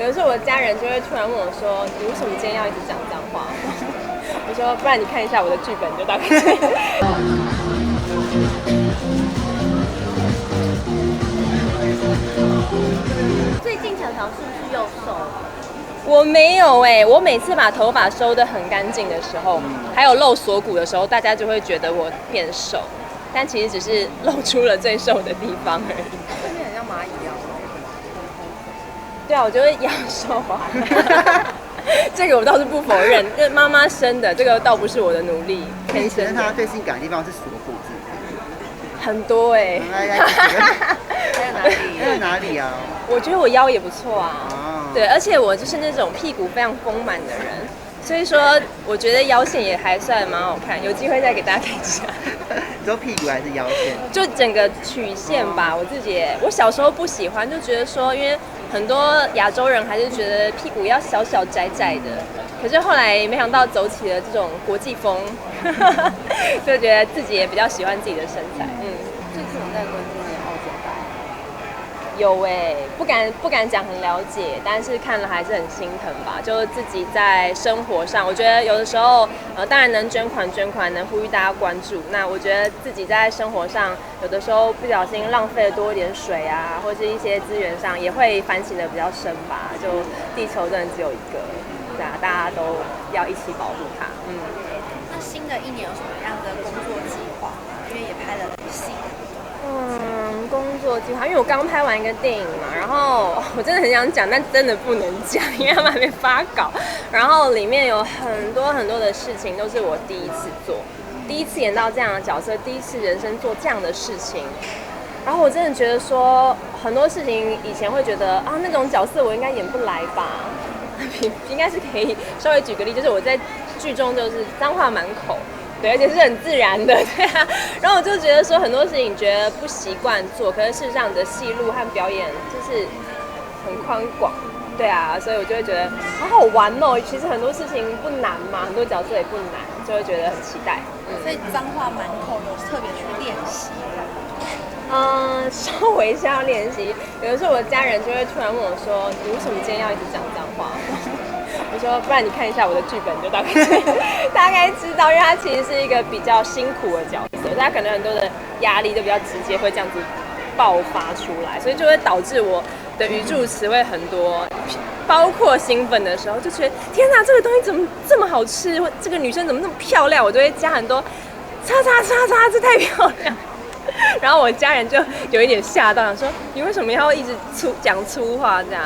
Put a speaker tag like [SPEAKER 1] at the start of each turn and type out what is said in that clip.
[SPEAKER 1] 有的时候我的家人就会突然问我说：“你为什么今天要一直讲脏话？”我说：“不然你看一下我的剧本，就大概这样。”
[SPEAKER 2] 最近常常是不是又瘦了？
[SPEAKER 1] 我没有我每次把头发收得很干净的时候，还有露锁骨的时候，大家就会觉得我变瘦，但其实只是露出了最瘦的地方而已。
[SPEAKER 2] 这边很像蚂蚁一样。
[SPEAKER 1] 对啊，我就会养瘦啊。这个我倒是不否认，这妈妈生的，这个倒不是我的努力，天生的。
[SPEAKER 3] 他最性感的地方是锁骨子，
[SPEAKER 1] 很多
[SPEAKER 2] 还有哪里？
[SPEAKER 3] 还有哪里啊？
[SPEAKER 1] 我觉得我腰也不错啊，对，而且我就是那种屁股非常丰满的人，所以说我觉得腰线也还算蛮好看，有机会再给大家看一下。
[SPEAKER 3] 你说屁股还是腰线？
[SPEAKER 1] 就整个曲线吧，我自己我小时候不喜欢，就觉得说，因为很多亚洲人还是觉得屁股要小小窄窄的，可是后来没想到走起了这种国际风，就觉得自己也比较喜欢自己的身材。
[SPEAKER 2] 最近有在关注那个奥减带？
[SPEAKER 1] 有不敢讲很了解，但是看了还是很心疼吧。就自己在生活上，我觉得有的时候，当然能捐款，能呼吁大家关注。那我觉得自己在生活上，有的时候不小心浪费了多一点水啊，或是一些资源上，也会反省的比较深吧。就地球真的只有一个，对啊，大家都要一起保护它。
[SPEAKER 2] 那新的一年有什么样的工作计划吗？因为也拍了戏。
[SPEAKER 1] 工作计划，因为我刚拍完一个电影嘛，然后我真的很想讲，但真的不能讲，因为他们还没发稿。然后里面有很多的事情都是我第一次做，第一次演到这样的角色，第一次人生做这样的事情。然后我真的觉得说，很多事情以前会觉得啊，那种角色我应该演不来吧。应该是可以稍微举个例，就是我在剧中就是脏话满口。对，而且是很自然的，对啊。然后我就觉得说很多事情觉得不习惯做，可是事实上你的戏路和表演就是很宽广，对啊，所以我就会觉得好好玩哦。其实很多事情不难嘛，很多角色也不难，就会觉得很期待。
[SPEAKER 2] 所以脏话满口有特别去练习。
[SPEAKER 1] 稍微是要练习。有的时候我的家人就会突然问我说：“你为什么今天要一直讲脏话？”我说：“不然你看一下我的剧本，就大概知道，因为他其实是一个比较辛苦的角色，他可能很多的压力都比较直接，会这样子爆发出来，所以就会导致我的语助词会很多，包括兴奋的时候就觉得天哪，这个东西怎么这么好吃，或这个女生怎么那么漂亮，我就会加很多叉，这太漂亮。”然后我家人就有一点吓到，想说你为什么要一直讲粗话这样？